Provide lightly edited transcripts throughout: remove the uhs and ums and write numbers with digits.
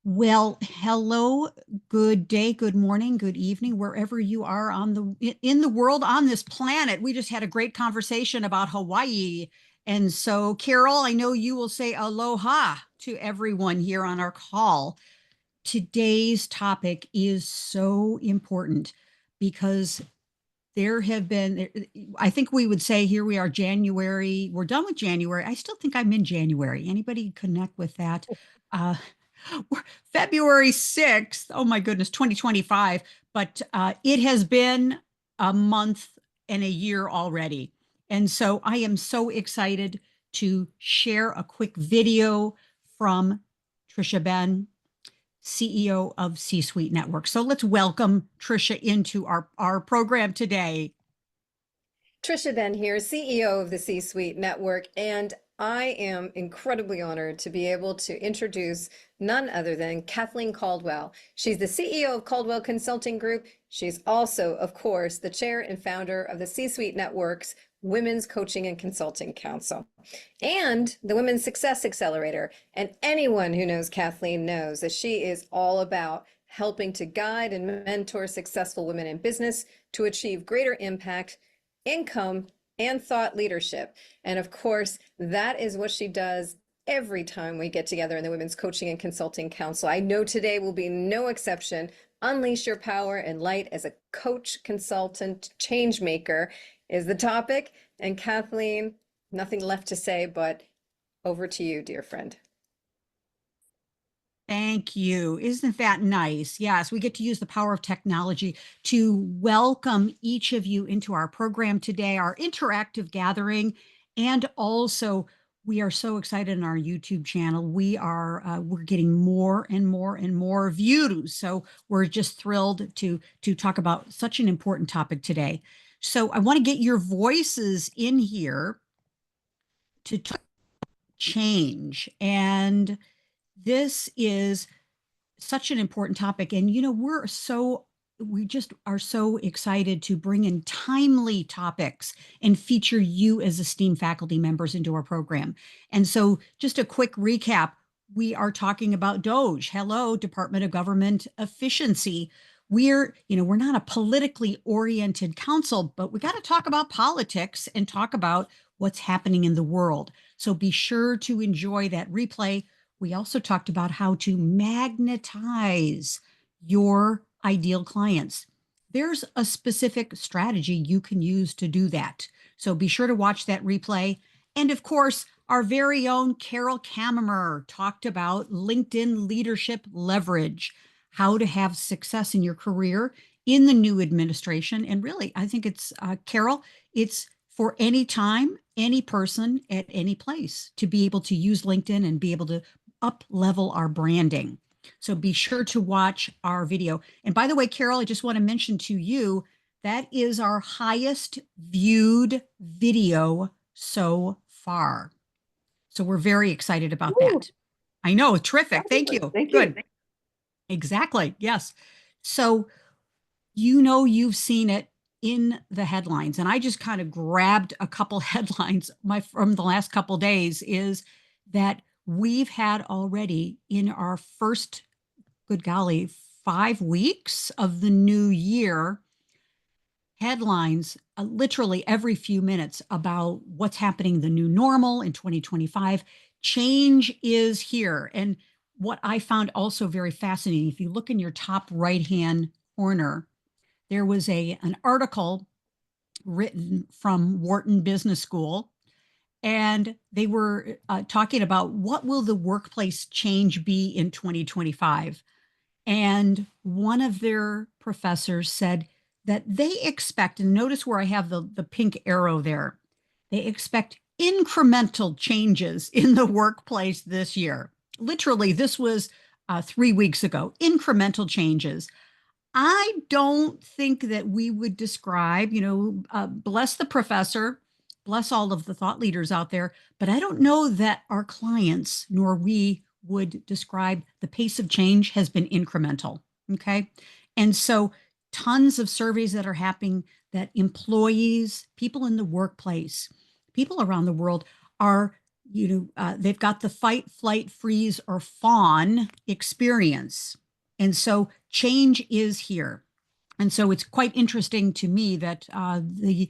Well, hello, good day, good morning, good evening, wherever you are in the world on this planet. We just had a great conversation about Hawaii. And so, Carol, I know you will say aloha to everyone here on our call. Today's topic is so important because there have been, I think we would say here we are January, we're done with January. I still think I'm in January. Anybody connect with that? Uh, February 6th. Oh my goodness, 2025. But it has been a month and a year already. And so I am so excited to share a quick video from Trisha Ben, CEO of C-Suite Network. So let's welcome Trisha into our program today. Trisha Ben here, CEO of the C-Suite Network, and I am incredibly honored to be able to introduce none other than Kathleen Caldwell. She's the CEO of Caldwell Consulting Group. She's also, of course, the chair and founder of the C-Suite Network's Women's Coaching and Consulting Council and the Women's Success Accelerator. And anyone who knows Kathleen knows that she is all about helping to guide and mentor successful women in business to achieve greater impact, income, and thought leadership. And of course, that is what she does every time we get together in the Women's Coaching and Consulting Council. I know today will be no exception. Unleash your power and light as a coach, consultant, change maker is the topic. And Kathleen, nothing left to say, but over to you, dear friend. Thank you. Isn't that nice? Yes, we get to use the power of technology to welcome each of you into our program today, our interactive gathering, and also we are so excited in our YouTube channel. We're getting more and more and more views. So we're just thrilled to talk about such an important topic today. So I want to get your voices in here to change. And this is such an important topic. And, we just are so excited to bring in timely topics and feature you as esteemed faculty members into our program. And so, just a quick recap, we are talking about DOGE. Hello, Department of Government Efficiency. We're not a politically oriented council, but we got to talk about politics and talk about what's happening in the world. So be sure to enjoy that replay. We also talked about how to magnetize your ideal clients. There's a specific strategy you can use to do that. So be sure to watch that replay. And of course, our very own Carol Kammerer talked about LinkedIn leadership leverage, how to have success in your career in the new administration. And really, I think it's, Carol, it's for any time, any person at any place to be able to use LinkedIn and be able to up level our branding. So be sure to watch our video. And by the way, Carol, I just want to mention to you that is our highest viewed video so far. So we're very excited about Ooh, that. I know, terrific. Thank fabulous. you. Thank you. Good. Exactly. Yes. So you've seen it in the headlines, and I just kind of grabbed a couple headlines from the last couple days is that we've had already in our first, good golly, 5 weeks of the new year, headlines literally every few minutes about what's happening, the new normal in 2025. Change is here. And what I found also very fascinating, if you look in your top right hand corner, there was an article written from Wharton Business School, and they were talking about what will the workplace change be in 2025. And one of their professors said that they expect, and notice where I have the pink arrow there, they expect incremental changes in the workplace this year. Literally, this was 3 weeks ago, incremental changes. I don't think that we would describe, bless the professor, bless all of the thought leaders out there, but I don't know that our clients nor we would describe the pace of change has been incremental. Okay. And so tons of surveys that are happening that employees, people in the workplace, people around the world are they've got the fight, flight, freeze, or fawn experience. And so change is here. And so it's quite interesting to me that the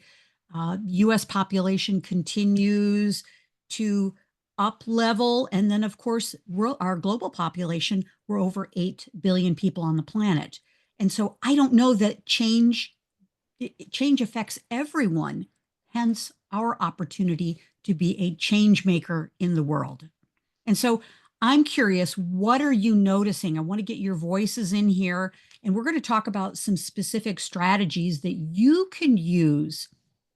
US population continues to up level. And then, of course, our global population, we're over 8 billion people on the planet. And so I don't know that change affects everyone, hence our opportunity to be a change maker in the world. And so I'm curious, what are you noticing? I want to get your voices in here, and we're going to talk about some specific strategies that you can use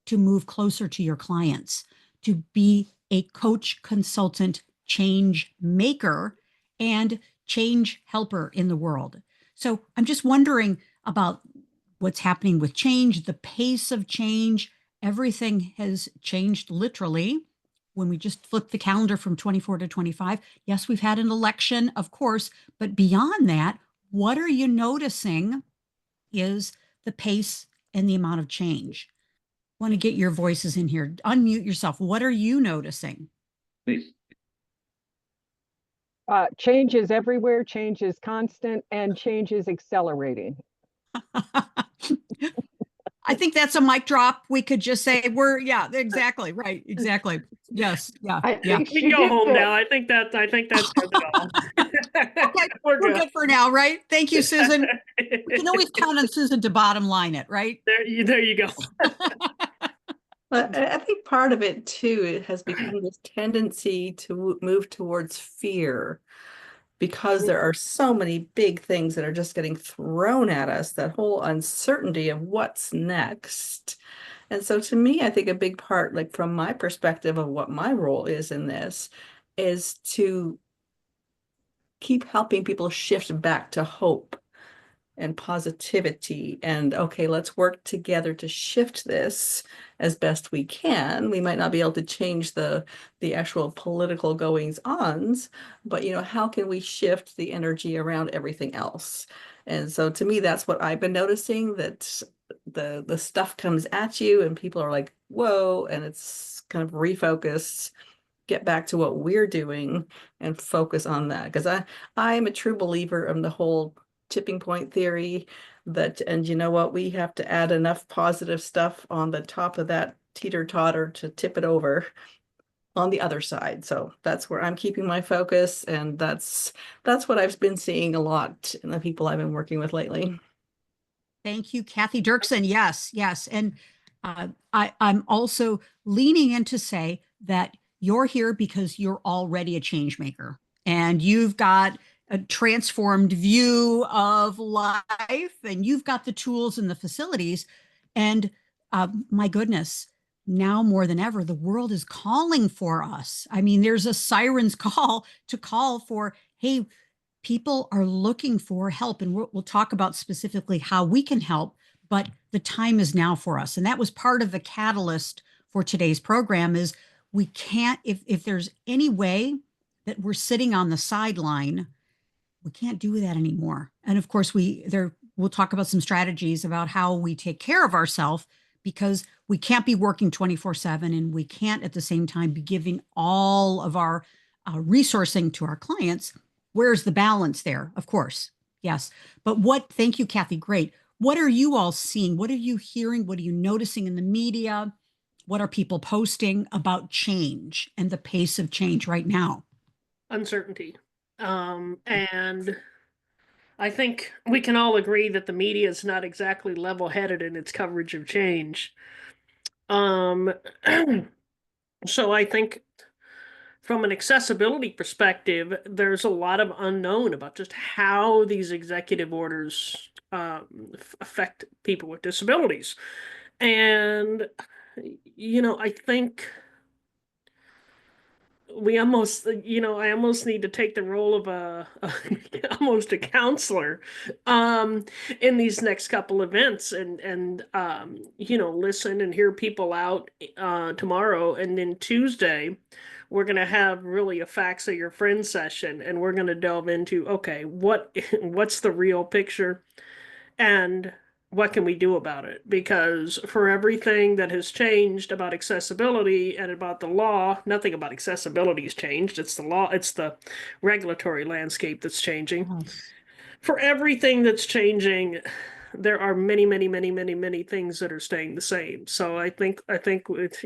to move closer to your clients, to be a coach, consultant, change maker, and change helper in the world. So I'm just wondering about what's happening with change, the pace of change. Everything has changed literally when we just flip the calendar from 24 to 25. Yes, we've had an election, of course, but beyond that, what are you noticing is the pace and the amount of change? I want to get your voices in here. Unmute yourself. What are you noticing? Change is everywhere, change is constant, and change is accelerating. I think that's a mic drop. We could just say yeah, exactly. Right. Exactly. Yes. Yeah. I Yeah. think We she can go did home it. now. I think that says it all. Okay. We're We're good. good for now, right? Thank you, Susan. We can always count on Susan to bottom line it, right? There you go. But I think part of it too, it has become this tendency to move towards fear because there are so many big things that are just getting thrown at us, that whole uncertainty of what's next. And so to me, I think a big part, like from my perspective of what my role is in this, is to keep helping people shift back to hope and positivity and okay, let's work together to shift this as best we can. We might not be able to change the actual political goings ons, but how can we shift the energy around everything else? And so to me, that's what I've been noticing, that the stuff comes at you and people are like, whoa, and it's kind of refocused, get back to what we're doing and focus on that. Because I'm a true believer of the whole tipping point theory, that, and you know what, we have to add enough positive stuff on the top of that teeter-totter to tip it over on the other side. So that's where I'm keeping my focus, and that's what I've been seeing a lot in the people I've been working with lately. Thank you, Kathy Dirksen. Yes, yes. And I'm also leaning in to say that you're here because you're already a change maker and you've got a transformed view of life and you've got the tools and the facilities. And my goodness, now more than ever, the world is calling for us. I mean, there's a siren's call to call for, hey, people are looking for help, and we'll talk about specifically how we can help, but the time is now for us. And that was part of the catalyst for today's program is we can't, if there's any way that we're sitting on the sideline, we can't do that anymore. And of course, we'll talk about some strategies about how we take care of ourselves, because we can't be working 24/7 and we can't at the same time be giving all of our resourcing to our clients. Where's the balance there? Of course. Yes. But thank you, Kathy. Great. What are you all seeing? What are you hearing? What are you noticing in the media? What are people posting about change and the pace of change right now? Uncertainty. And I think we can all agree that the media is not exactly level-headed in its coverage of change. Um, so I think from an accessibility perspective, there's a lot of unknown about just how these executive orders affect people with disabilities. And, I think we almost, I almost need to take the role of almost a counselor in these next couple events and listen and hear people out tomorrow. And then Tuesday, we're going to have really a facts of your friends session, and we're going to delve into, okay, what's the real picture, and what can we do about it? Because for everything that has changed about accessibility and about the law, nothing about accessibility has changed. It's the law, it's the regulatory landscape that's changing. Yes. For everything that's changing, there are many, many, many, many, many things that are staying the same. So I think with,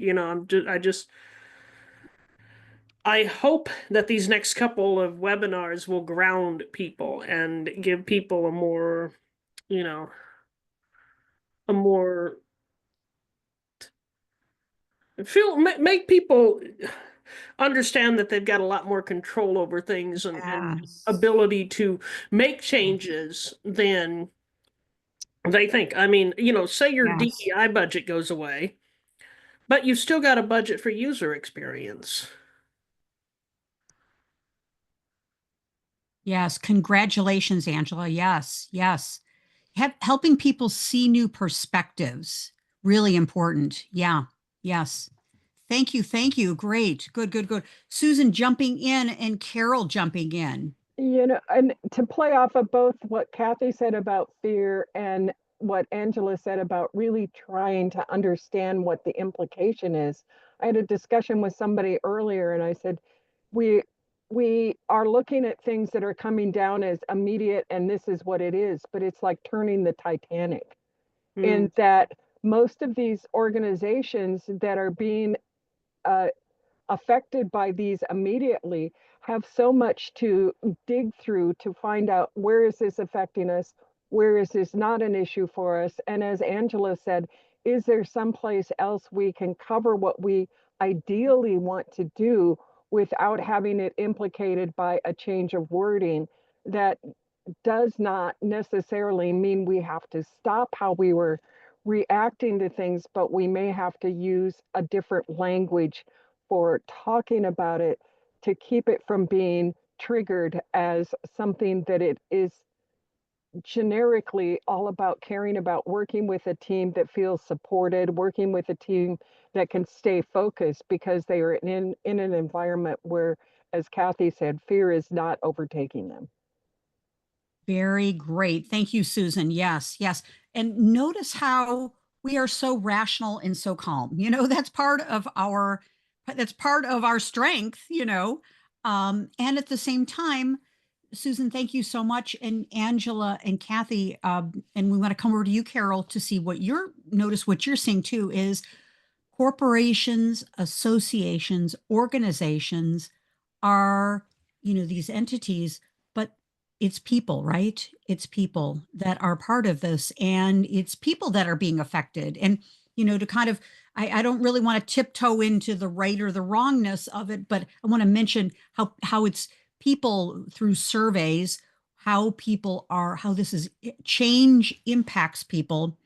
I hope that these next couple of webinars will ground people and give people a more, you know, a more make people understand that they've got a lot more control over things and Yes. ability to make changes than they think. I mean, say your Yes. DEI budget goes away, but you've still got a budget for user experience. Yes. Congratulations, Angela. Yes. Yes. Helping people see new perspectives. Really important. Yeah. Yes. Thank you. Thank you. Great. Good, good, good. Susan jumping in and Carol jumping in. And to play off of both what Kathy said about fear and what Angela said about really trying to understand what the implication is. I had a discussion with somebody earlier and I said, we we are looking at things that are coming down as immediate and this is what it is, but it's like turning the Titanic Mm. in that most of these organizations that are being uh, affected by these immediately have so much to dig through to find out where is this affecting us, where is this not an issue for us, and as Angela said, is there someplace else we can cover what we ideally want to do without having it implicated by a change of wording that does not necessarily mean we have to stop how we were reacting to things, but we may have to use a different language for talking about it to keep it from being triggered as something that it is generically all about caring about working with a team that feels supported, working with a team that can stay focused because they are in an environment where, as Kathy said, fear is not overtaking them. Very great. Thank you, Susan. Yes, yes. And notice how we are so rational and so calm. That's part of our strength, And at the same time, Susan, thank you so much. And Angela and Kathy, and we want to come over to you, Carol, to see what you're seeing too is corporations, associations, organizations are, these entities, but it's people, right? It's people that are part of this, and it's people that are being affected. And, to kind of, I don't really want to tiptoe into the right or the wrongness of it, but I want to mention how it's people through surveys, how this is change impacts people,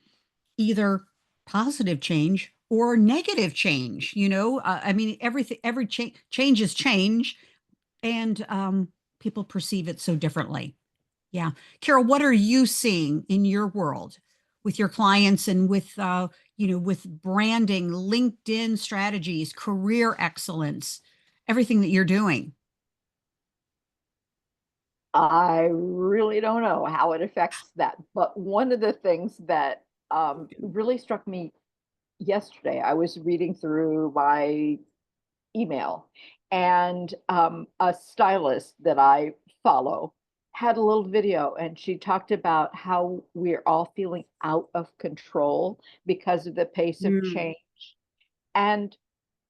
either positive change or negative change. I mean, every change is change, and people perceive it so differently. Yeah. Carol, what are you seeing in your world with your clients and with branding, LinkedIn strategies, career excellence, everything that you're doing? I really don't know how it affects that. But one of the things that really struck me yesterday, I was reading through my email, and a stylist that I follow had a little video, and she talked about how we're all feeling out of control because of the pace of Mm. change. And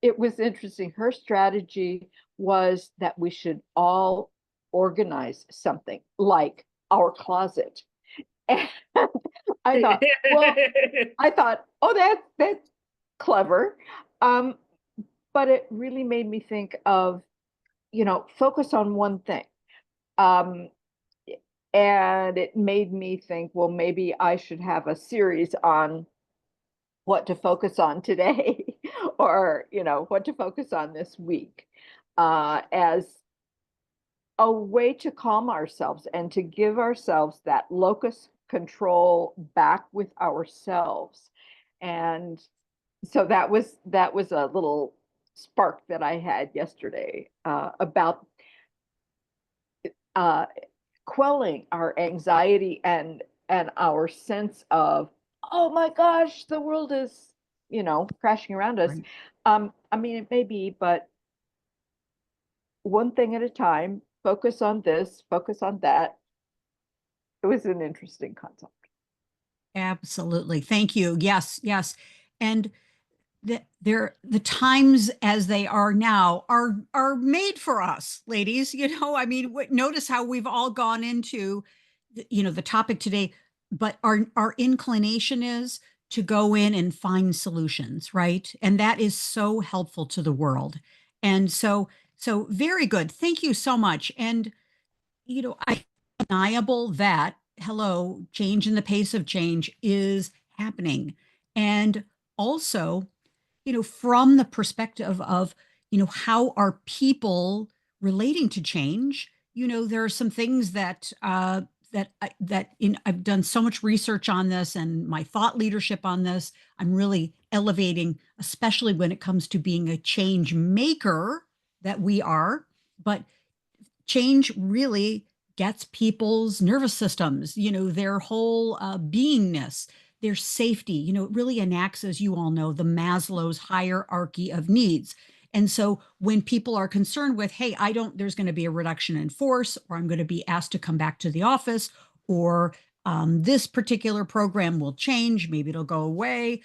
it was interesting. Her strategy was that we should all organize something like our closet. And I thought, well, oh, that's clever. Um, but it really made me think of, focus on one thing. Um, and it made me think, well, maybe I should have a series on what to focus on today or what to focus on this week as a way to calm ourselves and to give ourselves that locus control back with ourselves. And so that was a little spark that I had yesterday about uh, quelling our anxiety and our sense of oh my gosh, the world is, crashing around us. Right. I mean, it may be, but one thing at a time, focus on this, focus on that. It was an interesting concept. Absolutely. Thank you. Yes, yes. And the times as they are now are made for us, ladies. I mean, notice how we've all gone into the topic today, but our inclination is to go in and find solutions, right? And that is so helpful to the world. And so very good. Thank you so much. And I undeniable that hello, change in the pace of change is happening. And also, from the perspective of, how are people relating to change? There are some things that I've done so much research on this and my thought leadership on this. I'm really elevating, especially when it comes to being a change maker that we are. But change really gets people's nervous systems, their whole beingness, their safety, it really enacts, as you all know, the Maslow's hierarchy of needs. And so when people are concerned with, hey, there's going to be a reduction in force, or I'm going to be asked to come back to the office, or this particular program will change, maybe it'll go away,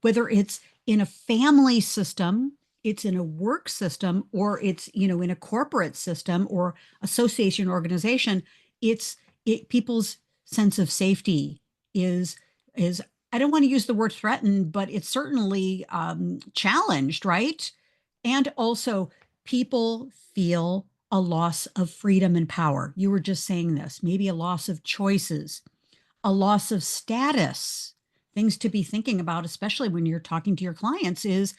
whether it's in a family system, it's in a work system, or it's in a corporate system or association organization, people's sense of safety is I don't want to use the word threatened, but it's certainly challenged, right? And also people feel a loss of freedom and power. You were just saying this, maybe a loss of choices, a loss of status. Things to be thinking about, especially when you're talking to your clients, is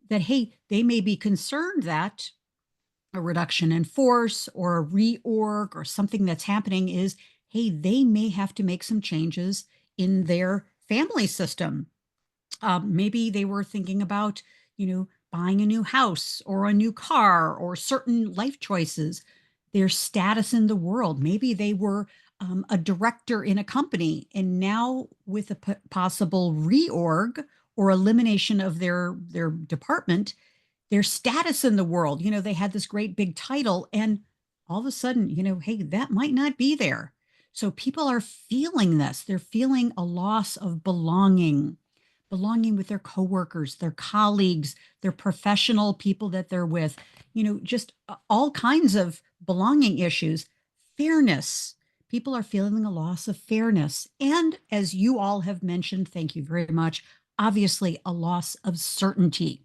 that, hey, they may be concerned that a reduction in force or a reorg or something that's happening is, hey, they may have to make some changes in their family system. Maybe they were thinking about, buying a new house or a new car or certain life choices, their status in the world. Maybe they were a director in a company, and now with a possible reorg or elimination of their department, their status in the world, they had this great big title, and all of a sudden, hey, that might not be there. So people are feeling this. They're feeling a loss of belonging with their coworkers, their colleagues, their professional people that they're with, just all kinds of belonging issues, fairness. People are feeling a loss of fairness. And as you all have mentioned, thank you very much, obviously a loss of certainty.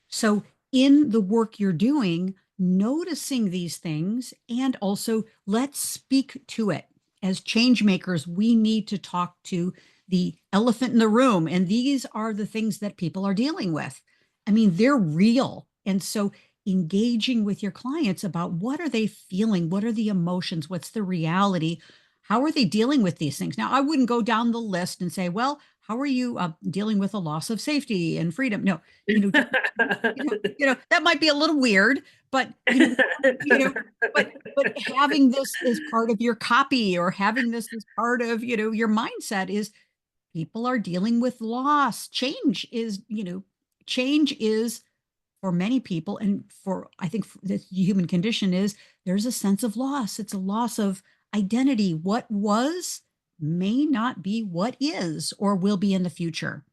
So, in the work you're doing, noticing these things, and also let's speak to it. As change makers, we need to talk to the elephant in the room. And these are the things that people are dealing with. I mean, they're real. And so, engaging with your clients about what are they feeling? What are the emotions? What's the reality? How are they dealing with these things? Now, I wouldn't go down the list and say, well, how are you dealing with a loss of safety and freedom? No, that might be a little weird, but but having this as part of your copy or having this as part of your mindset is people are dealing with loss. Change is for many people, and for I think the human condition is there's a sense of loss. It's a loss of identity. What was may not be what is or will be in the future.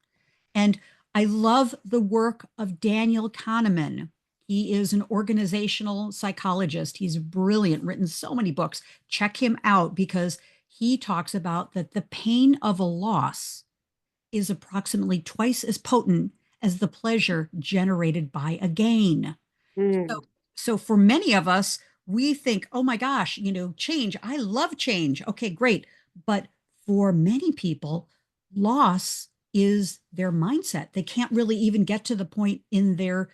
And I love the work of Daniel Kahneman. He is an organizational psychologist. He's brilliant, written so many books. Check him out because he talks about that the pain of a loss is approximately twice as potent as the pleasure generated by a gain. So, Mm. so for many of us, we think, oh my gosh, change. I love change. Okay, great. But for many people, loss is their mindset. They can't really even get to the point in their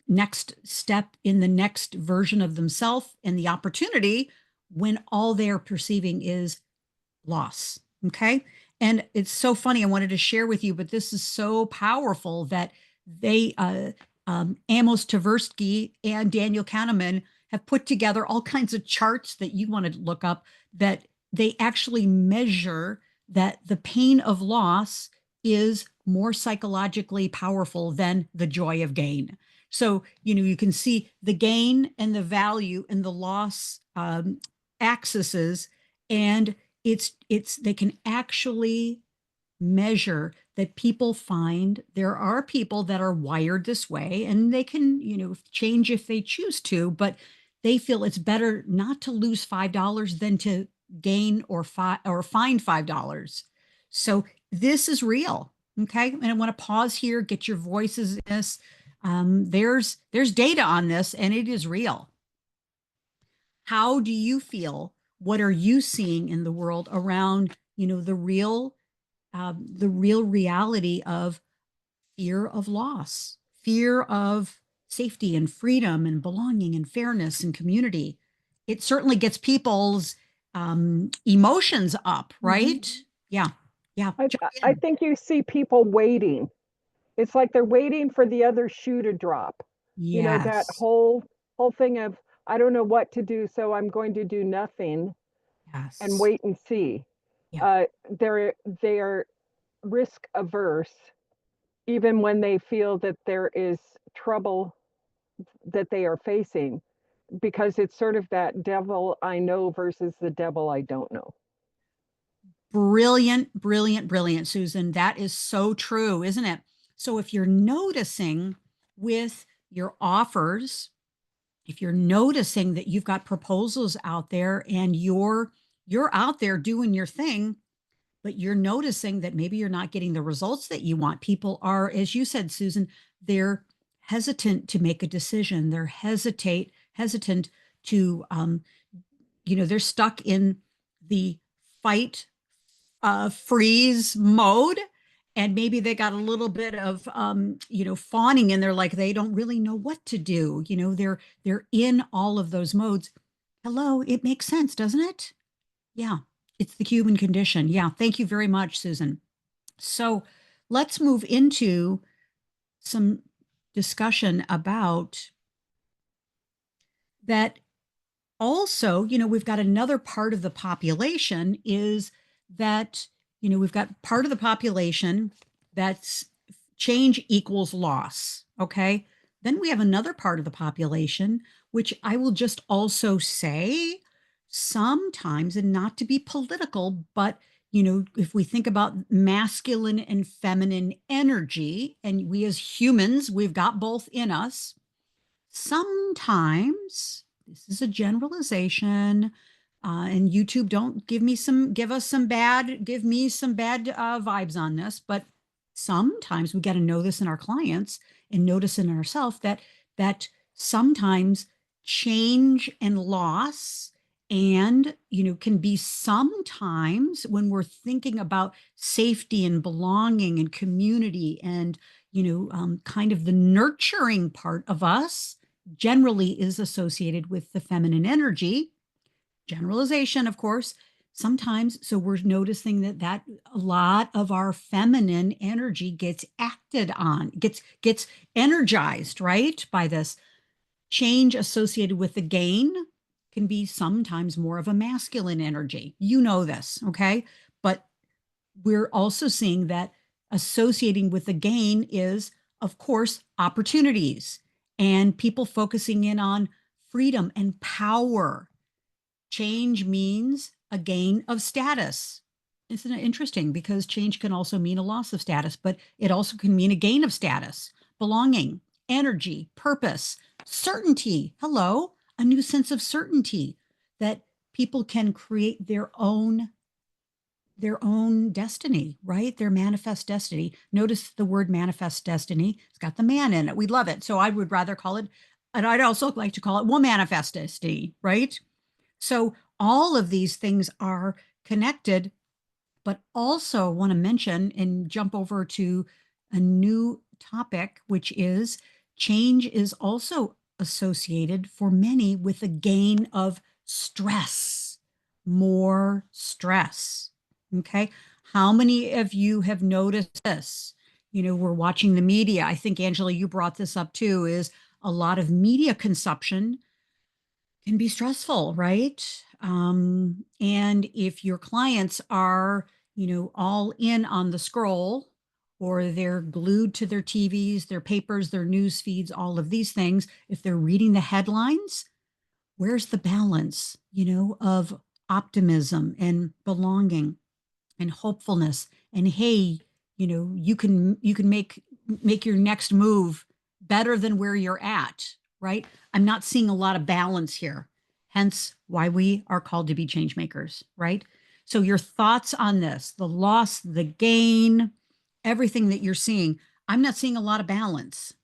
next step in the next version of themselves and the opportunity when all they're perceiving is loss. Okay. And it's so funny. I wanted to share with you, but this is so powerful that Amos Tversky and Daniel Kahneman have put together all kinds of charts that you want to look up that they actually measure that the pain of loss is more psychologically powerful than the joy of gain. So, you can see the gain and the value and the loss axes, and they can actually measure that people find there are people that are wired this way, and they can, change if they choose to, but they feel it's better not to lose $5 than to gain or find $5. So this is real. Okay. And I want to pause here, get your voices in this. There's data on this, and it is real. How do you feel? What are you seeing in the world around, the real reality of fear of loss, fear of safety and freedom and belonging and fairness and community? It certainly gets people's emotions up, right? Mm-hmm. Yeah. Yeah. I think you see people waiting. It's like they're waiting for the other shoe to drop. That Yes. whole thing of, I don't know what to do, so I'm going to do nothing and Yes. wait and see. Yeah. Uh, they are risk averse, even when they feel that there is trouble that they are facing, because it's sort of that devil I know versus the devil I don't know. Brilliant, brilliant, brilliant, Susan. That is so true, isn't it? So if you're noticing with your offers, if you're noticing that you've got proposals out there and you're out there doing your thing, but you're noticing that maybe you're not getting the results that you want. People are, as you said, Susan, they're hesitant to make a decision. They're hesitant to they're stuck in the fight freeze mode, and maybe they got a little bit of fawning in there, like they don't really know what to do. They're in all of those modes. Hello, it makes sense, doesn't it? Yeah, it's the human condition. Yeah, thank you very much, Susan. So let's move into some discussion about that. Also, we've got another part of the population is that, we've got part of the population that's change equals loss. Okay. Then we have another part of the population, which I will just also say sometimes, and not to be political, but if we think about masculine and feminine energy, and we as humans, we've got both in us. Sometimes, this is a generalization, and YouTube, don't give me give me some bad vibes on this, but sometimes we got to know this in our clients and notice in ourselves that sometimes change and loss and can be sometimes when we're thinking about safety and belonging and community and kind of the nurturing part of us generally is associated with the feminine energy. Generalization, of course. Sometimes, so we're noticing that a lot of our feminine energy gets acted on, gets energized, right, by this change associated with the gain can be sometimes more of a masculine energy. You know this, okay? But we're also seeing that associating with the gain is, of course, opportunities and people focusing in on freedom and power. Change means a gain of status. Isn't it interesting? Because change can also mean a loss of status, but it also can mean a gain of status, belonging, energy, purpose, certainty. Hello, a new sense of certainty that people can create their own destiny, right? Their manifest destiny. Notice the word manifest destiny. It's got the man in it. We love it. So I would rather call it, and I'd also like to call it womanifest destiny, right? So all of these things are connected, but also want to mention and jump over to a new topic, which is change is also associated for many with a gain of stress, more stress. Okay. How many of you have noticed this? We're watching the media. I think, Angela, you brought this up too, is a lot of media consumption can be stressful, right? And if your clients are, all in on the scroll, or they're glued to their TVs, their papers, their news feeds, all of these things. If they're reading the headlines, where's the balance, of optimism and belonging and hopefulness? And hey, you can make your next move better than where you're at, right? I'm not seeing a lot of balance here. Hence why we are called to be change makers, right? So your thoughts on this, the loss, the gain, everything that you're seeing. I'm not seeing a lot of balance.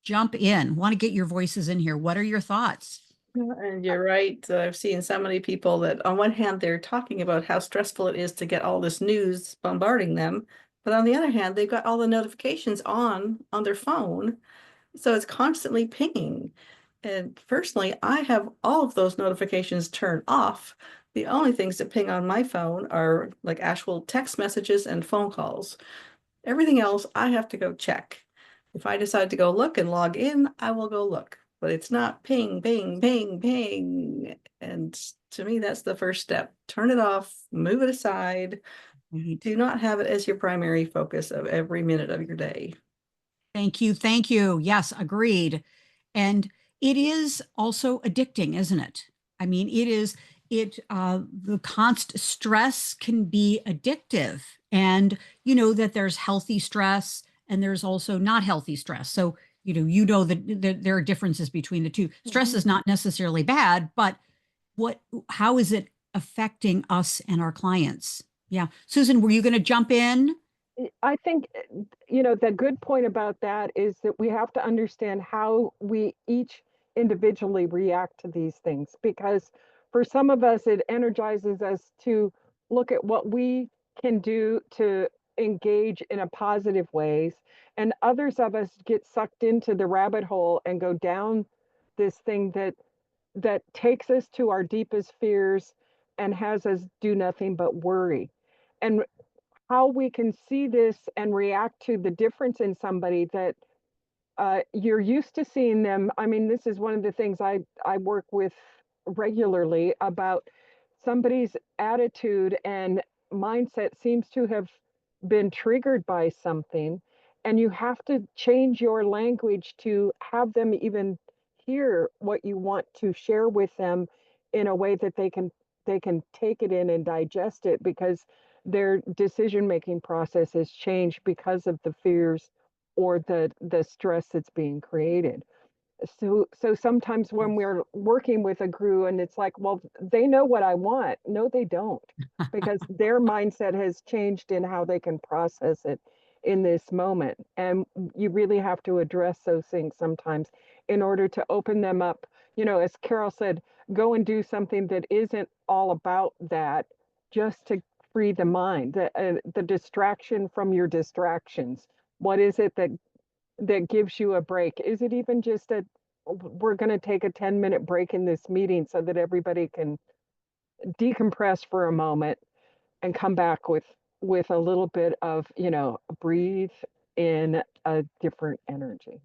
Jump in. Want to get your voices in here. What are your thoughts? And you're right. I've seen so many people that on one hand, they're talking about how stressful it is to get all this news bombarding them. But on the other hand, they've got all the notifications on their phone. So it's constantly pinging. And personally, I have all of those notifications turned off. The only things that ping on my phone are like actual text messages and phone calls. Everything else, I have to go check. If I decide to go look and log in, I will go look. But it's not ping, ping, ping, ping. And to me, that's the first step. Turn it off, move it aside. Right. Do not have it as your primary focus of every minute of your day. Thank you. Thank you. Yes, agreed. And it is also addicting, isn't it? I mean, the constant stress can be addictive. And you know that there's healthy stress and there's also not healthy stress. So, that there are differences between the two. Stress is not necessarily bad, but how is it affecting us and our clients? Yeah. Susan, were you going to jump in? I think, the good point about that is that we have to understand how we each individually react to these things, because for some of us, it energizes us to look at what we can do to engage in a positive ways. And others of us get sucked into the rabbit hole and go down this thing that takes us to our deepest fears and has us do nothing but worry. And how we can see this and react to the difference in somebody that you're used to seeing them. I mean, this is one of the things I work with regularly about somebody's attitude and mindset seems to have been triggered by something. And you have to change your language to have them even hear what you want to share with them in a way that they can take it in and digest it, because their decision making process has changed because of the fears or the stress that's being created. So sometimes when we're working with a crew and it's like, well, they know what I want. No, they don't, because their mindset has changed in how they can process it in this moment. And you really have to address those things sometimes in order to open them up. As Carol said, go and do something that isn't all about that, just to free the mind, the distraction from your distractions. What is it that gives you a break? Is it even just we're going to take a 10-minute break in this meeting so that everybody can decompress for a moment and come back with a little bit of, breathe in a different energy.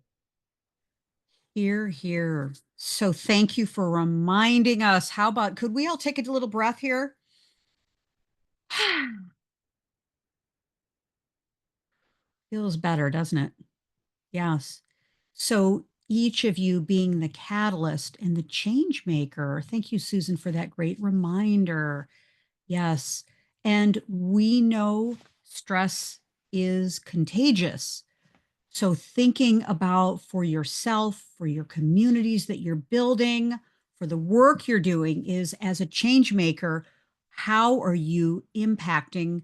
Here, here. So thank you for reminding us. How about, could we all take a little breath here? Feels better, doesn't it? Yes. So each of you being the catalyst and the change maker. Thank you, Susan, for that great reminder. Yes. And we know stress is contagious. So thinking about for yourself, for your communities that you're building, for the work you're doing is, as a change maker, how are you impacting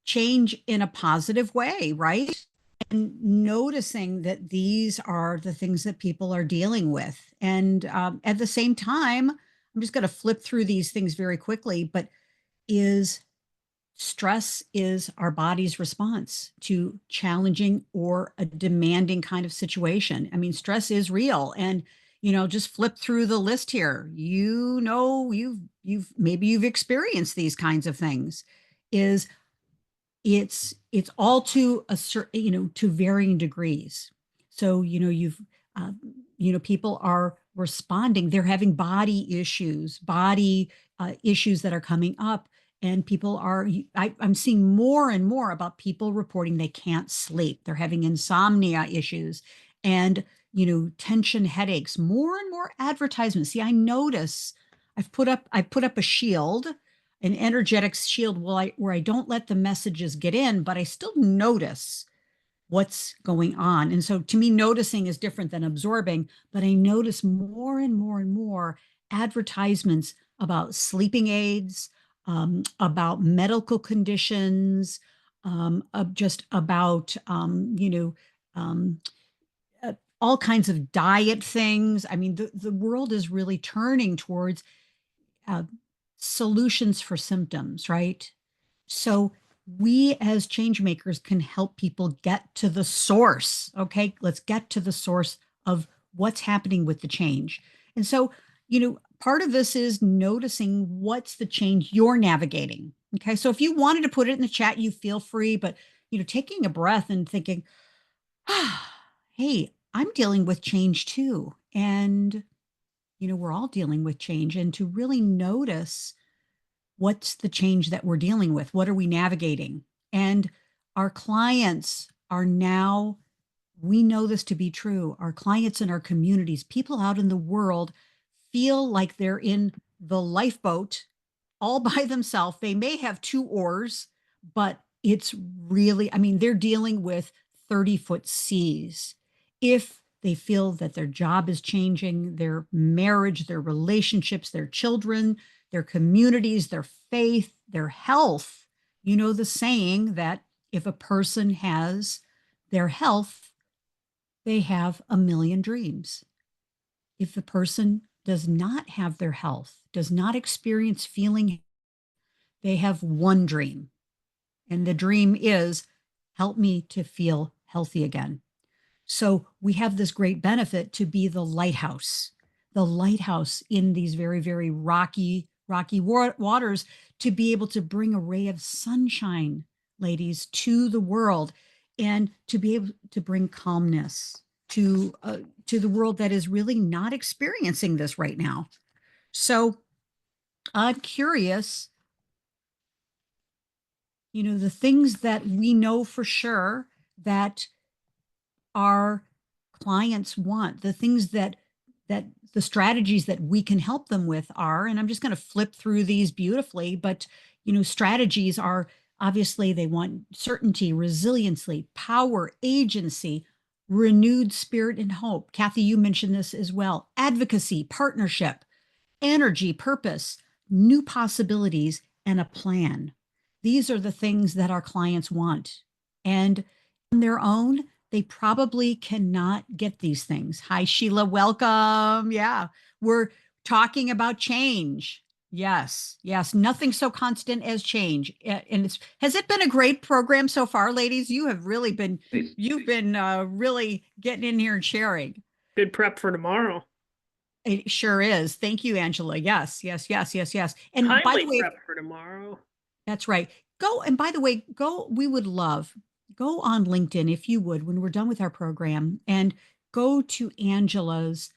change in a positive way, right? And noticing that these are the things that people are dealing with. And at the same time, I'm just going to flip through these things very quickly, but is stress is our body's response to challenging or a demanding kind of situation. I mean, stress is real. And, just flip through the list here. You've experienced these kinds of things. Is it's all to a certain, to varying degrees. So, uh, people are responding. They're having body issues that are coming up, And people are, I'm seeing more and more about people reporting they can't sleep. They're having insomnia issues and, tension headaches, more and more advertisements. See, I notice I put up a shield, an energetic shield where I don't let the messages get in, but I still notice what's going on. And so to me, noticing is different than absorbing, but I notice more and more and more advertisements about sleeping aids, about medical conditions, just about, um, all kinds of diet things. I mean, the world is really turning towards uh, solutions for symptoms, right? So we as change makers can help people get to the source. Okay, let's get to the source of what's happening with the change. And so, part of this is noticing what's the change you're navigating. Okay, so if you wanted to put it in the chat, you feel free, but taking a breath and thinking, hey, I'm dealing with change too. And, we're all dealing with change. And to really notice what's the change that we're dealing with? What are we navigating? And our clients are now, we know this to be true. Our clients in our communities, people out in the world feel like they're in the lifeboat all by themselves. They may have two oars, but it's really, I mean, they're dealing with 30-foot seas. If they feel that their job is changing, their marriage, their relationships, their children, their communities, their faith, their health, the saying that if a person has their health, they have a million dreams. If the person does not have their health, does not experience feeling, they have one dream. And the dream is help me to feel healthy again. So we have this great benefit to be the lighthouse in these very, very rocky waters, to be able to bring a ray of sunshine, ladies, to the world, and to be able to bring calmness to the world that is really not experiencing this right now. So I'm curious, the things that we know for sure that our clients want, the things that the strategies that we can help them with are, and I'm just going to flip through these beautifully, but strategies are, obviously they want certainty, resiliency, power, agency, renewed spirit and hope. Kathy, you mentioned this as well. Advocacy, partnership, energy, purpose, new possibilities, and a plan. These are the things that our clients want. And on their own, they probably cannot get these things. Hi, Sheila. Welcome. Yeah, we're talking about change. Yes, yes. Nothing so constant as change. And has it been a great program so far, ladies? You've been really getting in here and sharing. Good prep for tomorrow. It sure is. Thank you, Angela. Yes, yes, yes, yes, yes. And by Timely the way, prep for tomorrow. that's right. And by the way, we would love, go on LinkedIn if you would, when we're done with our program, and go to Angela's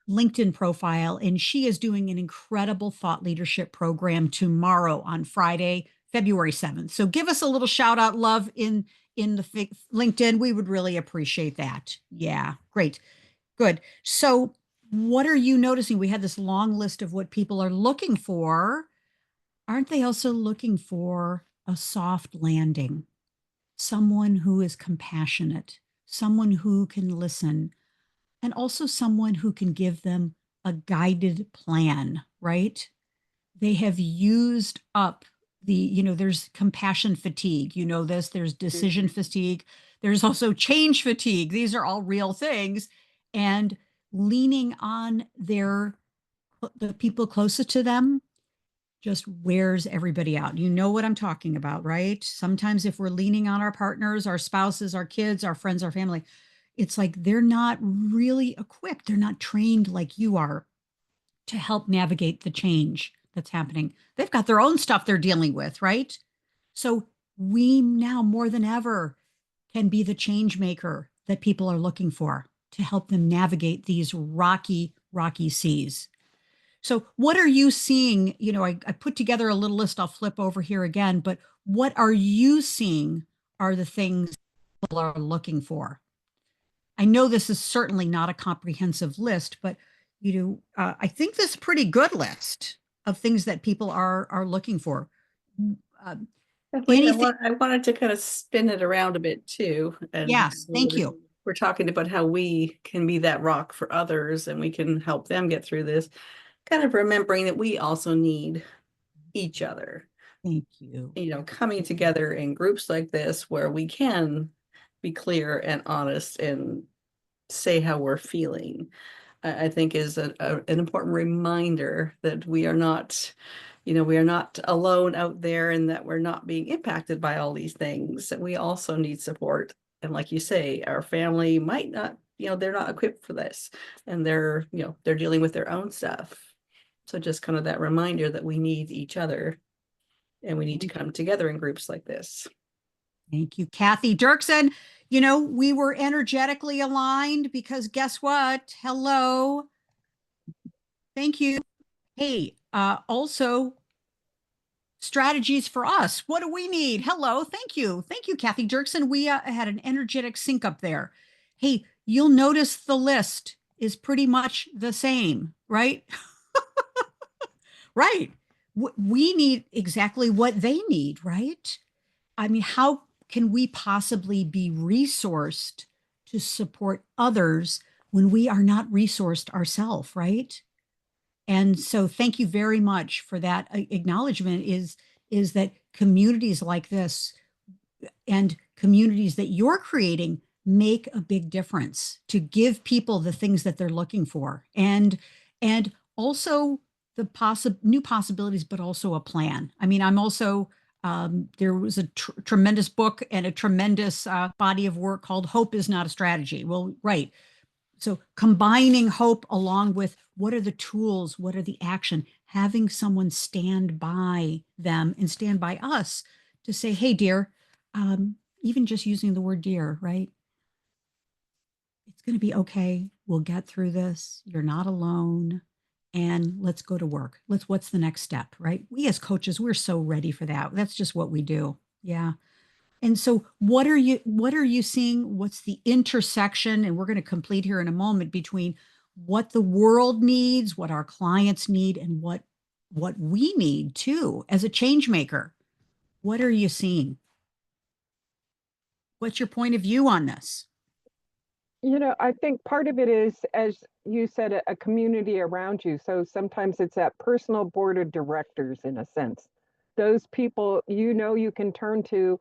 LinkedIn profile. And she is doing an incredible thought leadership program tomorrow on Friday, February 7th. So give us a little shout out, love in the LinkedIn. We would really appreciate that. Yeah, great. Good. So what are you noticing? We had this long list of what people are looking for. Aren't they also looking for a soft landing? Someone who is compassionate, someone who can listen, and also someone who can give them a guided plan, right? They have used up there's compassion fatigue. There's decision fatigue. There's also change fatigue. These are all real things. And leaning on the people closest to them just wears everybody out. You know what I'm talking about, right? Sometimes if we're leaning on our partners, our spouses, our kids, our friends, our family, it's like they're not really equipped. They're not trained like you are to help navigate the change that's happening. They've got their own stuff they're dealing with, right? So we now more than ever can be the change maker that people are looking for to help them navigate these rocky seas. So what are you seeing? You know, I put together a little list. I'll flip over here again, but what are you seeing are the things people are looking for? I know this is certainly not a comprehensive list, but I think this is a pretty good list of things that people are looking for. Uh, Kathleen, anything? I wanted to kind of spin it around a bit too. And Yes, thank you. we're talking about how we can be that rock for others and we can help them get through this. Kind of remembering that we also need each other. Thank you. You know, coming together in groups like this where we can be clear and honest and say how we're feeling, I think is an important reminder that we are not, we are not alone out there and that we're not being impacted by all these things. That we also need support. And like you say, our family might not, they're not equipped for this and they're dealing with their own stuff. So just kind of that reminder that we need each other and we need to come together in groups like this. Thank you, Kathy Dirksen. You know, we were energetically aligned because guess what? Hello. Thank you. Hey, also strategies for us. What do we need? Hello. Thank you. Thank you, Kathy Dirksen. We had an energetic sync up there. Hey, you'll notice the list is pretty much the same, right? Right. We need exactly what they need, right? I mean, how can we possibly be resourced to support others when we are not resourced ourselves, right? And so thank you very much for that acknowledgement is that communities like this and communities that you're creating make a big difference to give people the things that they're looking for and also the new possibilities, but also a plan. I mean, I'm also there was a tremendous book and a tremendous body of work called Hope is Not a Strategy. Well, right. So combining hope along with what are the tools, what are the action, having someone stand by them and stand by us to say, hey, dear, even just using the word dear, right? It's going to be okay. We'll get through this. You're not alone. And let's go to work. What's the next step, right? We as coaches, we're so ready for that. That's just what we do. Yeah. And so what are you seeing? What's the intersection? And we're going to complete here in a moment between what the world needs, what our clients need, and what we need too as a change maker. What are you seeing? What's your point of view on this? I think part of it is, as you said, a community around you. So sometimes it's that personal board of directors, in a sense. Those people you can turn to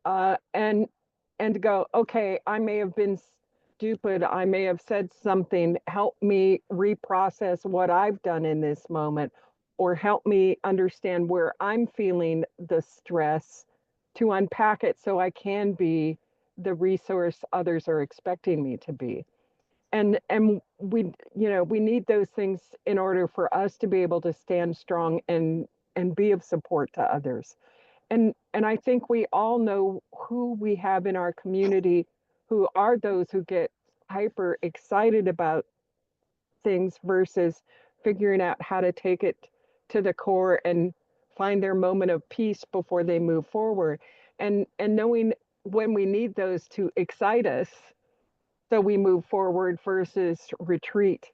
and go, okay, I may have been stupid. I may have said something. Help me reprocess what I've done in this moment, or help me understand where I'm feeling the stress to unpack it so I can be the resource others are expecting me to be. And we need those things in order for us to be able to stand strong and be of support to others. And I think we all know who we have in our community who are those who get hyper excited about things versus figuring out how to take it to the core and find their moment of peace before they move forward. And knowing when we need those to excite us so we move forward versus retreat.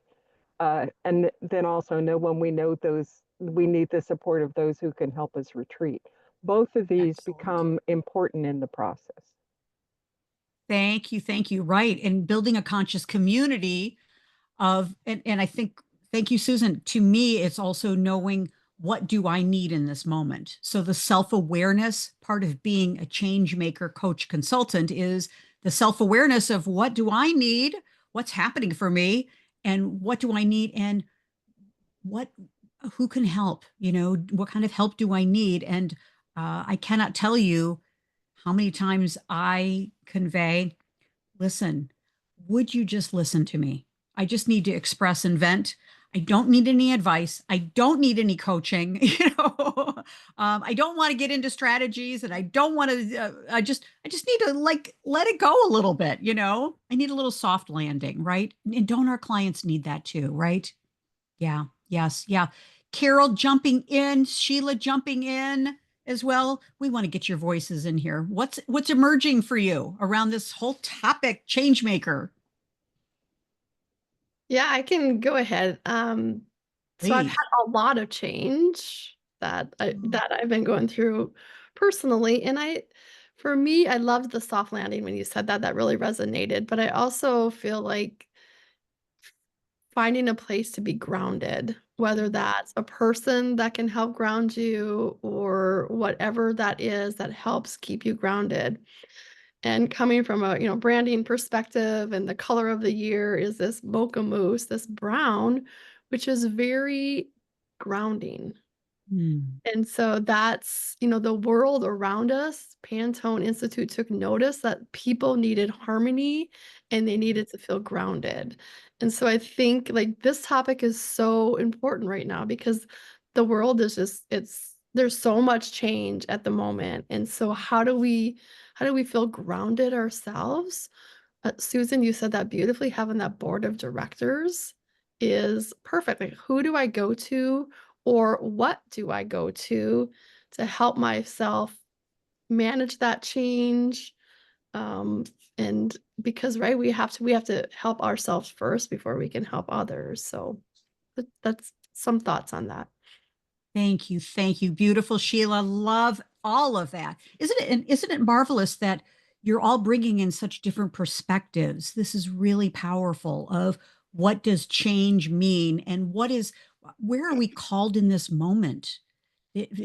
And then also know when we know those we need the support of those who can help us retreat. Both of these Excellent. become important in the process. Thank you. Thank you. Right. And building a conscious community and I think, thank you, Susan. To me, it's also knowing what do I need in this moment. So the self-awareness part of being a change maker, coach, consultant is the self-awareness of what do I need, what's happening for me, and what do I need, and what who can help, what kind of help do I need. And I cannot tell you how many times I convey, listen, would you just listen to me? I just need to express and vent. I don't need any advice. I don't need any coaching. I don't want to get into strategies, and I don't want to. I just need to let it go a little bit. I need a little soft landing, right? And don't our clients need that too, right? Yeah. Yes. Yeah. Carol jumping in, Sheila jumping in as well. We want to get your voices in here. What's emerging for you around this whole topic, Changemaker? Yeah, I can go ahead. So I've Please. had a lot of change that I've been going through personally, and for me, I loved the soft landing when you said that. That really resonated. But I also feel like finding a place to be grounded, whether that's a person that can help ground you or whatever that is that helps keep you grounded. And coming from a, branding perspective, and the color of the year is this mocha mousse, this brown, which is very grounding. Hmm. And so that's, the world around us. Pantone Institute took notice that people needed harmony and they needed to feel grounded. And so I think like this topic is so important right now because the world is there's so much change at the moment. And so how do we feel grounded ourselves? Susan, you said that beautifully. Having that board of directors is perfect. Like, who do I go to, or what do I go to help myself manage that change? Um, and because right, we have to help ourselves first before we can help others. So that's some thoughts on that. Thank you. Thank you. Beautiful, Sheila. Love all of that. Isn't it, and isn't it marvelous that you're all bringing in such different perspectives? This is really powerful of what does change mean and where are we called in this moment?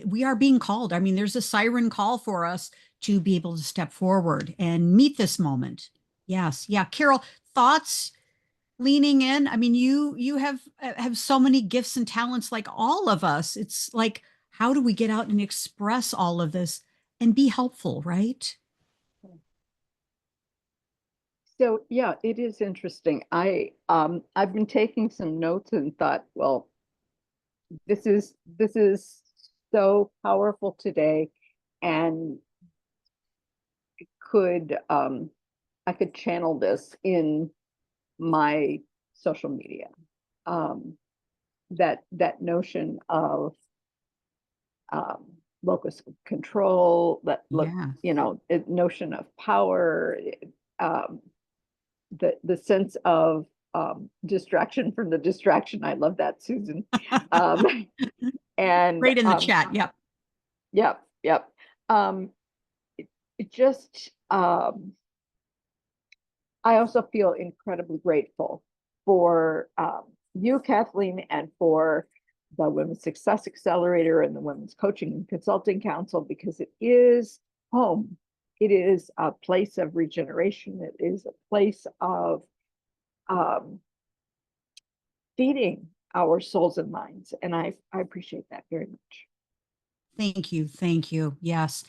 We are being called. I mean, there's a siren call for us to be able to step forward and meet this moment. Yes. Yeah. Carol, thoughts leaning in. I mean, you have so many gifts and talents like all of us. It's like, how do we get out and express all of this and be helpful, right? So yeah, it is interesting. I've been taking some notes and thought, well, this is so powerful today, and could I could channel this in my social media. Um, that notion of um, locus of control, that look, Yeah. notion of power, um, the sense of distraction from the distraction. I love that, Susan. Um, and Great in the chat. Yep. yep, yep. Um, it just I also feel incredibly grateful for you, Kathleen, and for the Women's Success Accelerator and the Women's Coaching and Consulting Council, because it is home. It is a place of regeneration. It is a place of um, feeding our souls and minds. And I appreciate that very much. Thank you. Thank you. Yes.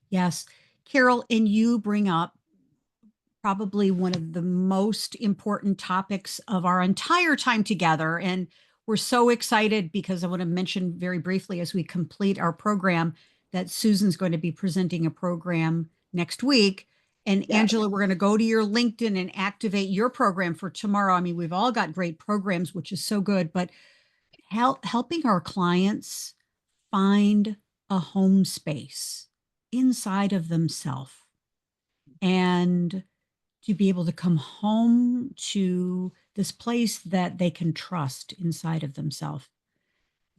Yes. Carol, and you bring up probably one of the most important topics of our entire time together. And we're so excited because I want to mention very briefly as we complete our program that Susan's going to be presenting a program next week. And Yes. Angela, we're going to go to your LinkedIn and activate your program for tomorrow. I mean, we've all got great programs, which is so good, but helping our clients find a home space inside of themselves and to be able to come home to this place that they can trust inside of themselves.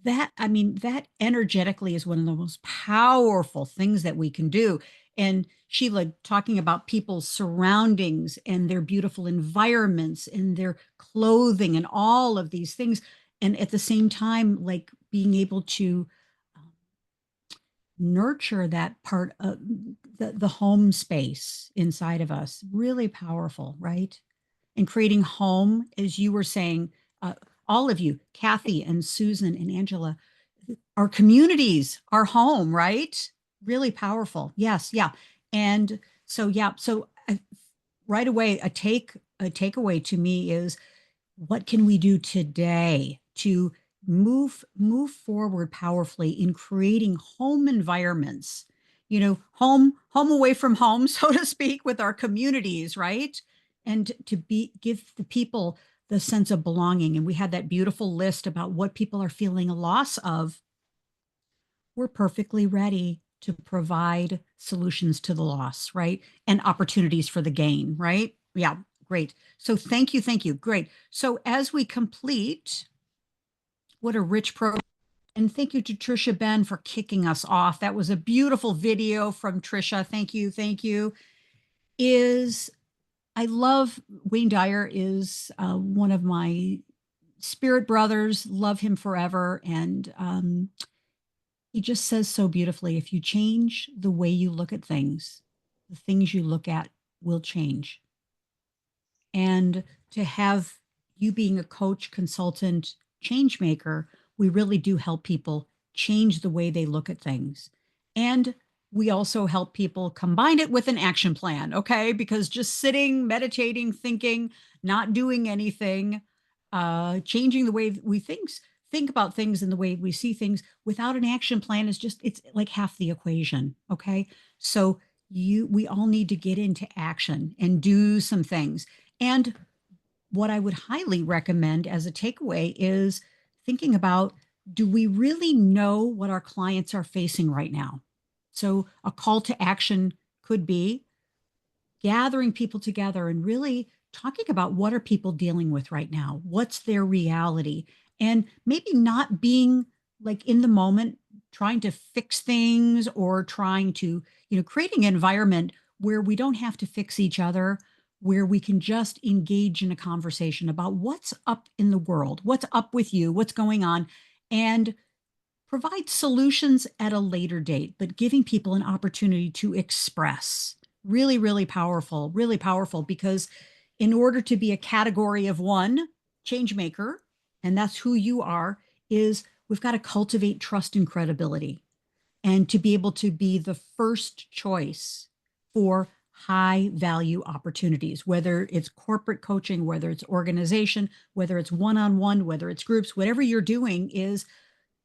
That, I mean, that energetically is one of the most powerful things that we can do. And Sheila talking about people's surroundings and their beautiful environments and their clothing and all of these things. And at the same time, like being able to nurture that part of the home space inside of us. Really powerful, right? And creating home, as you were saying, all of you, Kathy and Susan and Angela, our communities, our home, right? Really powerful. Yes, yeah. And so, yeah, so right away, a takeaway to me is what can we do today to move forward powerfully in creating home environments, home away from home, so to speak, with our communities, right? And to give the people the sense of belonging. And we had that beautiful list about what people are feeling a loss of. We're perfectly ready to provide solutions to the loss, right? And opportunities for the gain, right? Yeah, great. So thank you, thank you. Great. So as we complete, what a rich program. And thank you to Trisha Ben for kicking us off. That was a beautiful video from Trisha. Thank you, thank you. I love Wayne Dyer is one of my spirit brothers. Love him forever, and he just says so beautifully, if you change the way you look at things, the things you look at will change. And to have you being a coach, consultant, change maker, we really do help people change the way they look at things. And we also help people combine it with an action plan, okay? Because just sitting, meditating, thinking, not doing anything, changing the way we think about things and the way we see things without an action plan is just, it's like half the equation, okay? So we all need to get into action and do some things. And what I would highly recommend as a takeaway is thinking about, do we really know what our clients are facing right now? So a call to action could be gathering people together and really talking about what are people dealing with right now? What's their reality? And maybe not being like in the moment, trying to fix things or trying to, creating an environment where we don't have to fix each other, where we can just engage in a conversation about what's up in the world, what's up with you, what's going on, and provide solutions at a later date, but giving people an opportunity to express. Really, really powerful, because in order to be a category of one change maker, and that's who you are, is we've got to cultivate trust and credibility and to be able to be the first choice for high value opportunities, whether it's corporate coaching, whether it's organization, whether it's one-on-one, whether it's groups, whatever you're doing is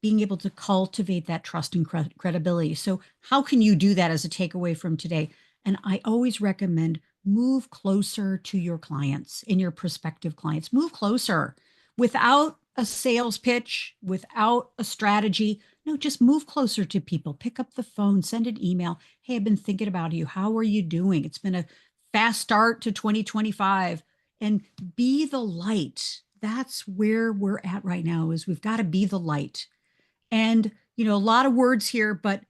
being able to cultivate that trust and credibility. So how can you do that as a takeaway from today? And I always recommend move closer to your clients and your prospective clients. Move closer without a sales pitch, without a strategy. No, just move closer to people. Pick up the phone, send an email. Hey, I've been thinking about you. How are you doing? It's been a fast start to 2025, and be the light. That's where we're at right now, is we've got to be the light. And, a lot of words here, but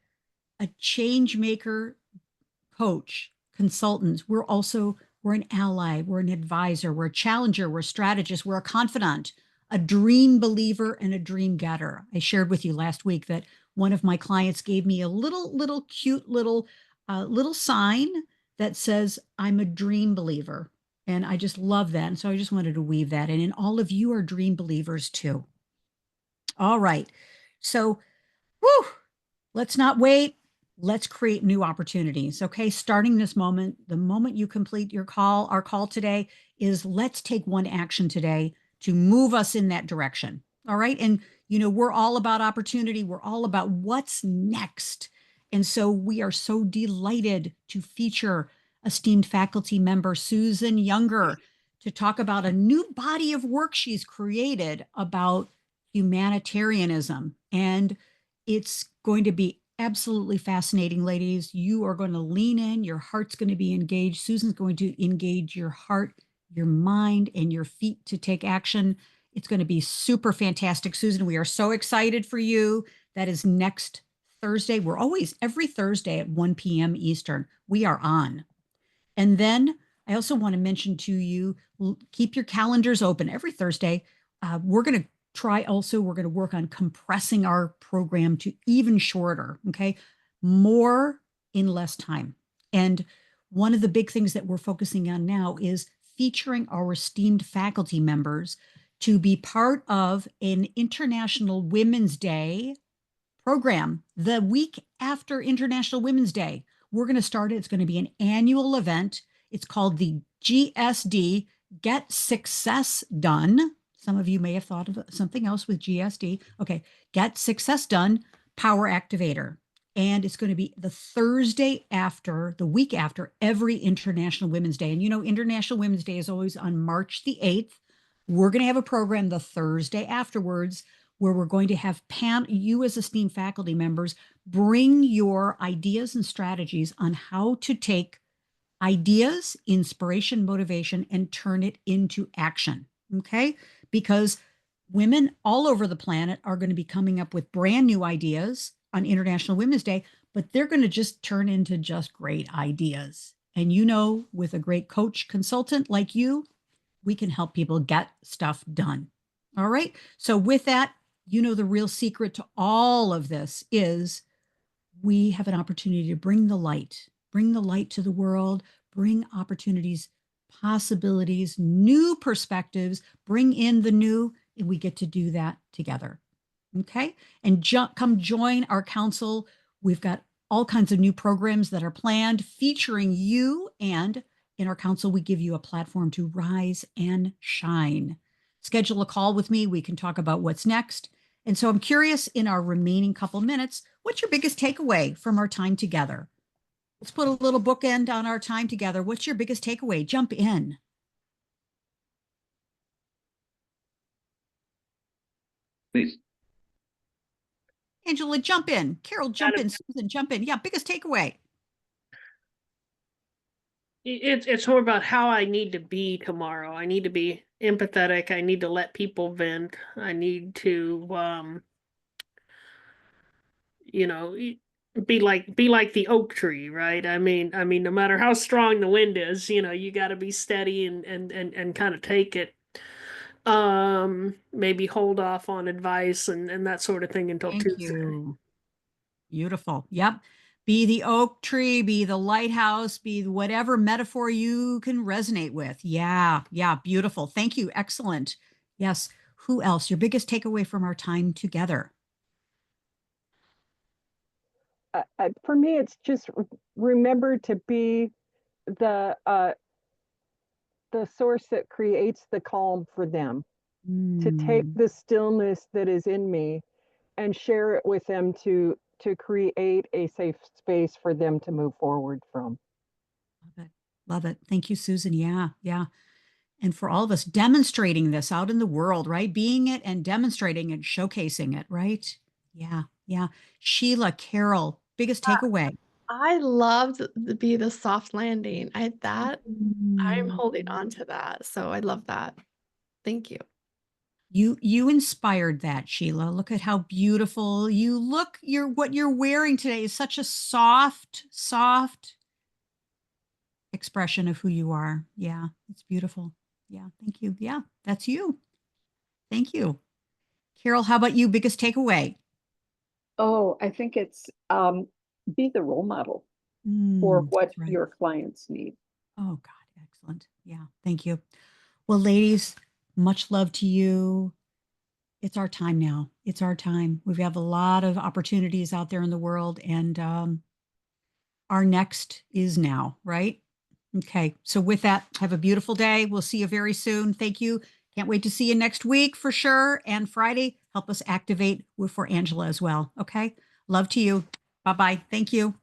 a change maker, coach, consultants, we're an ally, we're an advisor, we're a challenger, we're a strategist, we're a confidant, a dream believer, and a dream getter. I shared with you last week that one of my clients gave me a little cute little sign that says, I'm a dream believer. And I just love that. And so I just wanted to weave that in. And all of you are dream believers too. All right. So, whew, let's not wait. Let's create new opportunities. Okay. Starting this moment, the moment you complete our call today is let's take one action today to move us in that direction. All right. And, we're all about opportunity. We're all about what's next. And so we are so delighted to feature esteemed faculty member Susan Younger to talk about a new body of work she's created about humanitarianism. And it's going to be absolutely fascinating, ladies. You are going to lean in, your heart's going to be engaged. Susan's going to engage your heart, your mind, and your feet to take action. It's going to be super fantastic. Susan, we are so excited for you. That is next Thursday. We're always every Thursday at 1 p.m. Eastern. We are on. And then I also want to mention to you, keep your calendars open every Thursday. We're going to work on compressing our program to even shorter, okay? More in less time. And one of the big things that we're focusing on now is featuring our esteemed faculty members to be part of an International Women's Day program the week after International Women's Day. We're going to start it. It's going to be an annual event. It's called the GSD, Get Success Done. Some of you may have thought of something else with GSD. Okay, Get Success Done Power Activator. And it's going to be the Thursday after, the week after every International Women's Day. And International Women's Day is always on March the 8th. We're going to have a program the Thursday afterwards where we're going to have you as esteemed faculty members bring your ideas and strategies on how to take ideas, inspiration, motivation, and turn it into action. Okay. Because women all over the planet are going to be coming up with brand new ideas on International Women's Day, but they're going to just turn into just great ideas. And with a great coach consultant like you, we can help people get stuff done. All right. So, with that, the real secret to all of this is we have an opportunity to bring the light to the world, bring opportunities, possibilities, new perspectives, bring in the new, and we get to do that together. Okay. And come join our council. We've got all kinds of new programs that are planned featuring you. And in our council, we give you a platform to rise and shine. Schedule a call with me. We can talk about what's next. And so I'm curious in our remaining couple minutes, what's your biggest takeaway from our time together? Let's put a little bookend on our time together. What's your biggest takeaway? Jump in. Please. Angela, jump in. Carol, jump in. Susan, jump in. Yeah, biggest takeaway. It's more about how I need to be tomorrow. I need to be empathetic. I need to let people vent. I need to be like the oak tree, right? I mean no matter how strong the wind is, you got to be steady and kind of take it. Maybe hold off on advice and that sort of thing until Thank Tuesday. you. Beautiful. Yep. Be the oak tree, be the lighthouse, be whatever metaphor you can resonate with. Yeah. Yeah. Beautiful. Thank you. Excellent. Yes. Who else? Your biggest takeaway from our time together? For me, it's just remember to be the source that creates the calm for them, to take the stillness that is in me and share it with them to create a safe space for them to move forward from. Love it. Love it. Thank you, Susan. Yeah. Yeah. And for all of us demonstrating this out in the world, right? Being it and demonstrating it, showcasing it, right? Yeah. Yeah. Sheila, Carol, biggest takeaway. I loved the soft landing. I'm Mm. holding on to that. So I love that. Thank you. You inspired that, Sheila. Look at how beautiful you look. What you're wearing today is such a soft expression of who you are. Yeah, it's beautiful. Yeah, thank you. Yeah, that's you. Thank you. Carol, how about you? Biggest takeaway? Oh, I think it's be the role model for what That's right. your clients need. Oh, God, excellent. Yeah, thank you. Well, ladies, much love to you. It's our time now. It's our time. We have a lot of opportunities out there in the world, and our next is now, right? Okay. So, with that, have a beautiful day. We'll see you very soon. Thank you. Can't wait to see you next week for sure. And Friday, help us activate for Angela as well. Okay. Love to you. Bye bye. Thank you.